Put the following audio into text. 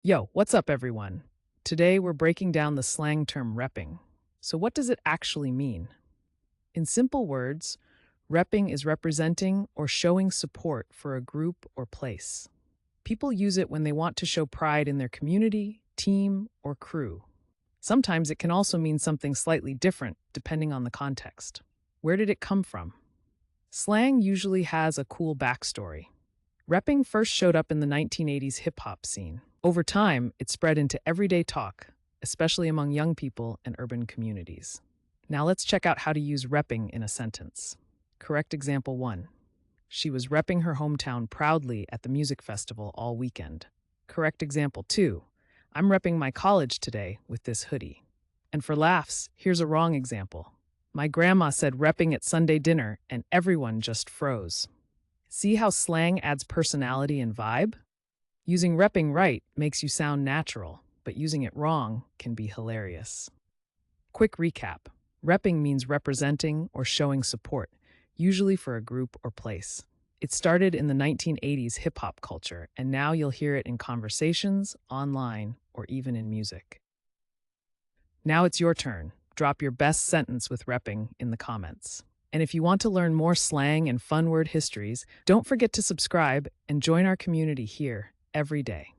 Yo, what's up, everyone? Today we're breaking down the slang term repping. So, what does it actually mean? In simple words, repping is representing or showing support for a group or place. People use it when they want to show pride in their community, team, or crew. Sometimes it can also mean something slightly different depending on the context. Where did it come from? Slang usually has a cool backstory. Repping first showed up in the 1980s hip hop scene. Over time, it spread into everyday talk, especially among young people and urban communities. Now let's check out how to use repping in a sentence. Correct example 1. She was repping her hometown proudly at the music festival all weekend. Correct example 2. I'm repping my college today with this hoodie. And for laughs, here's a wrong example. My grandma said repping at Sunday dinner and everyone just froze. See how slang adds personality and vibe? Using repping right makes you sound natural, but using it wrong can be hilarious. Quick recap. Repping means representing or showing support, usually for a group or place. It started in the 1980s hip hop culture, and now you'll hear it in conversations, online, or even in music. Now it's your turn. Drop your best sentence with repping in the comments. And if you want to learn more slang and fun word histories, don't forget to subscribe and join our community here every day.